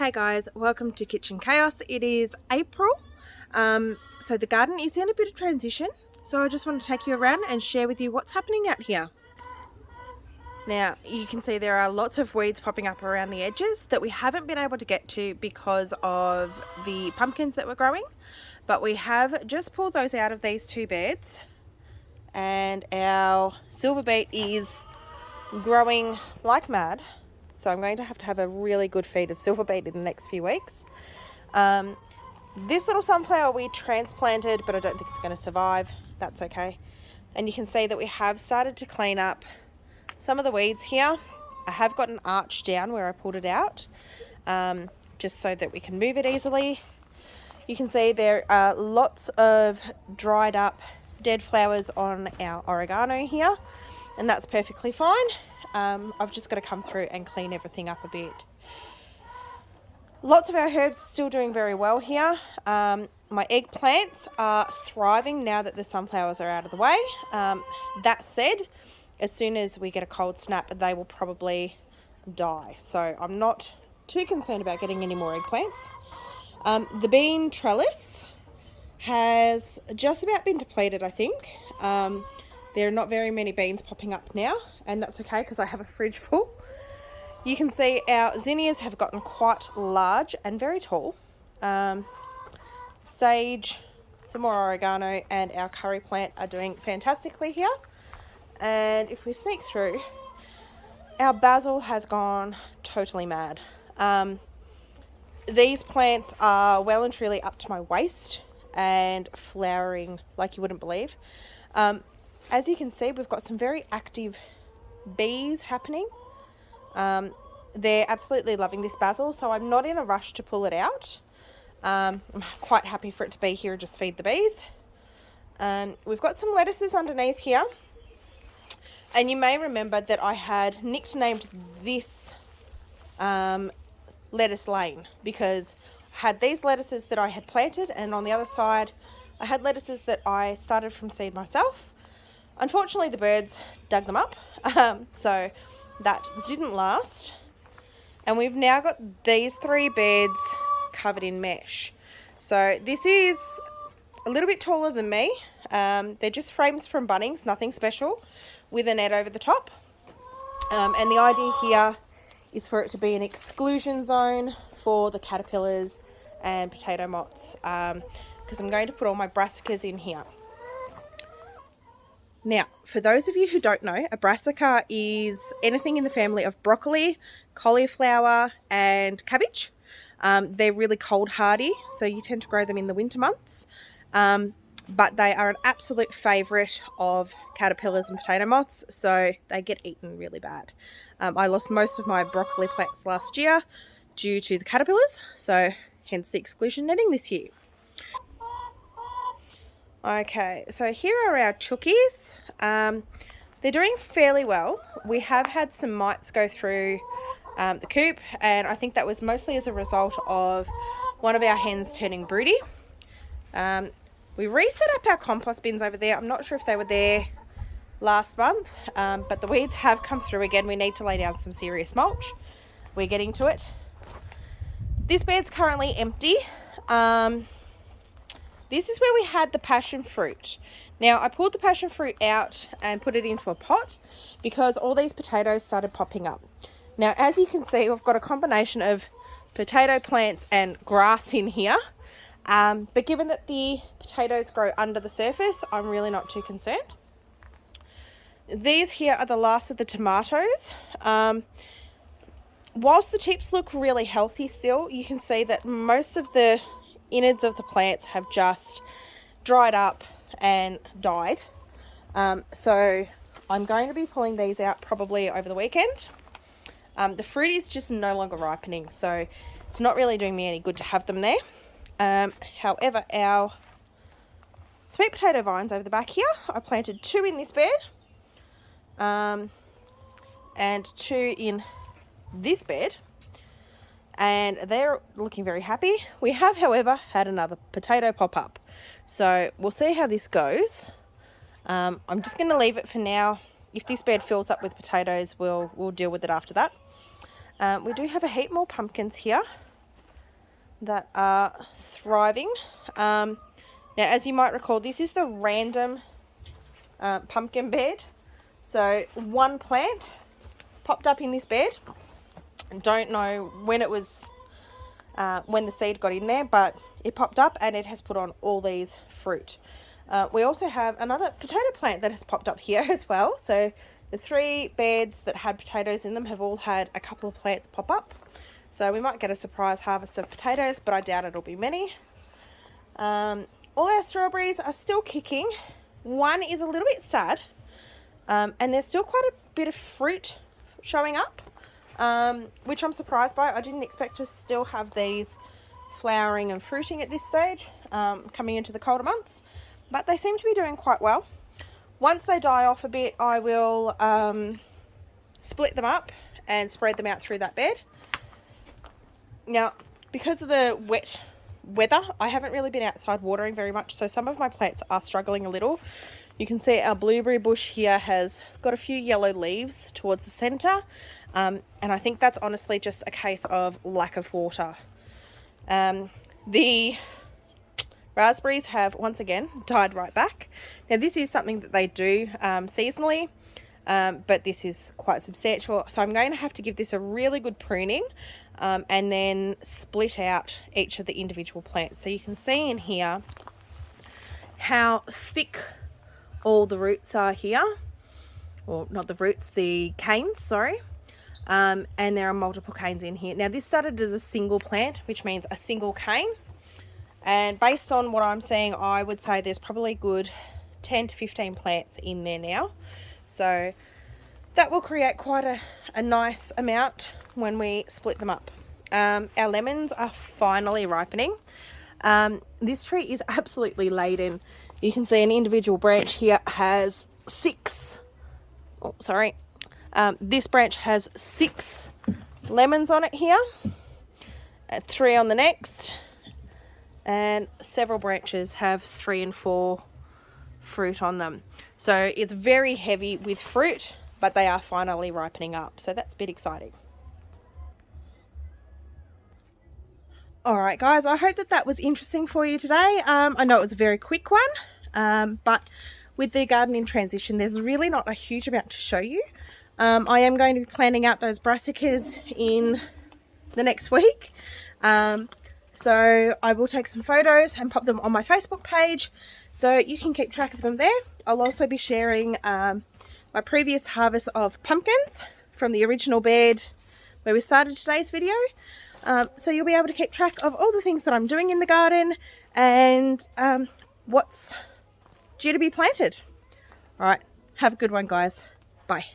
Hey guys, welcome to Kitchen Chaos. It is April, so the garden is in a bit of transition, so I just want to take you around and share with you what's happening out here. Now you can see there are lots of weeds popping up around the edges that we haven't been able to get to because of the pumpkins that we're growing, but we have just pulled those out of these two beds, and our silver beet is growing like mad. So I'm going to have a really good feed of silver beet in the next few weeks. This little sunflower we transplanted, but I don't think it's going to survive. That's okay. And you can see that we have started to clean up some of the weeds here. I have got an arch down where I pulled it out, just so that we can move it easily. You can see there are lots of dried up dead flowers on our oregano here, and that's perfectly fine. I've just got to come through and clean everything up a bit. Lots of our herbs still doing very well here. My eggplants are thriving now that the sunflowers are out of the way. That said, as soon as we get a cold snap, they will probably die. So I'm not too concerned about getting any more eggplants. The bean trellis has just about been depleted, I think. There are not very many beans popping up now, and that's okay because I have a fridge full. You can see our zinnias have gotten quite large and very tall. Sage, some more oregano, and our curry plant are doing fantastically here. And if we sneak through, our basil has gone totally mad. These plants are well and truly up to my waist and flowering like you wouldn't believe. As you can see, we've got some very active bees happening. They're absolutely loving this basil, so I'm not in a rush to pull it out. I'm quite happy for it to be here and just feed the bees. We've got some lettuces underneath here. And you may remember that I had nicknamed this lettuce lane because I had these lettuces that I had planted, and on the other side I had lettuces that I started from seed myself. Unfortunately, the birds dug them up, so that didn't last. And we've now got these three beds covered in mesh. So this is a little bit taller than me. They're just frames from Bunnings, nothing special, with a net over the top. And the idea here is for it to be an exclusion zone for the caterpillars and potato moths, because I'm going to put all my brassicas in here. Now, for those of you who don't know, a brassica is anything in the family of broccoli, cauliflower, and cabbage. They're really cold hardy, so you tend to grow them in the winter months. But they are an absolute favourite of caterpillars and potato moths, so they get eaten really bad. I lost most of my broccoli plants last year due to the caterpillars, so hence the exclusion netting this year. Okay, so here are our chookies. They're doing fairly well. We have had some mites go through the coop, and I think that was mostly as a result of one of our hens turning broody. We reset up our compost bins over there. I'm not sure if they were there last month, but the weeds have come through again. We need to lay down some serious mulch. We're getting to it. This bed's currently empty. This is where we had the passion fruit. Now, I pulled the passion fruit out and put it into a pot because all these potatoes started popping up. Now, as you can see, we've got a combination of potato plants and grass in here. But given that the potatoes grow under the surface, I'm really not too concerned. These here are the last of the tomatoes. Whilst the tips look really healthy still, you can see that most of the innards of the plants have just dried up and died. So I'm going to be pulling these out probably over the weekend. The fruit is just no longer ripening, so it's not really doing me any good to have them there. However, our sweet potato vines over the back here, I planted 2 in this bed, and 2 in this bed, and they're looking very happy. We have, however, had another potato pop up, so we'll see how this goes. I'm just going to leave it for now. If this bed fills up with potatoes, we'll deal with it after that. We do have a heap more pumpkins here. that are thriving. Now, as you might recall, this is the random pumpkin bed. So one plant popped up in this bed. Don't know when it was, when the seed got in there, but it popped up and it has put on all these fruit. We also have another potato plant that has popped up here as well. So the 3 beds that had potatoes in them have all had a couple of plants pop up. So we might get a surprise harvest of potatoes, but I doubt it'll be many. All our strawberries are still kicking. One is a little bit sad, and there's still quite a bit of fruit showing up, which I'm surprised by. I didn't expect to still have these flowering and fruiting at this stage, coming into the colder months, but they seem to be doing quite well. Once they die off a bit, I will split them up and spread them out through that bed. Now, because of the wet weather, I haven't really been outside watering very much, so some of my plants are struggling a little. You can see our blueberry bush here has got a few yellow leaves towards the centre, and I think that's honestly just a case of lack of water. The raspberries have once again died right back. Now, this is something that they do seasonally, but this is quite substantial, so I'm going to have to give this a really good pruning, and then split out each of the individual plants. So you can see in here how thick all the roots are here, or not the roots, the canes, sorry. And there are multiple canes in here. Now, this started as a single plant, which means a single cane, and based on what I'm seeing, I would say there's probably good 10 to 15 plants in there now. So that will create quite a nice amount when we split them up. Our lemons are finally ripening. This tree is absolutely laden. You can see an individual branch here has 6. Oh, sorry. This branch has 6 lemons on it here, 3 on the next, and several branches have 3 and 4 fruit on them. So it's very heavy with fruit, but they are finally ripening up. So that's a bit exciting. Alright guys, I hope that was interesting for you today. I know it was a very quick one, but with the garden in transition, there's really not a huge amount to show you. I am going to be planning out those brassicas in the next week. So I will take some photos and pop them on my Facebook page so you can keep track of them there. I'll also be sharing my previous harvest of pumpkins from the original bed where we started today's video. So you'll be able to keep track of all the things that I'm doing in the garden and what's due to be planted. Alright, have a good one guys. Bye.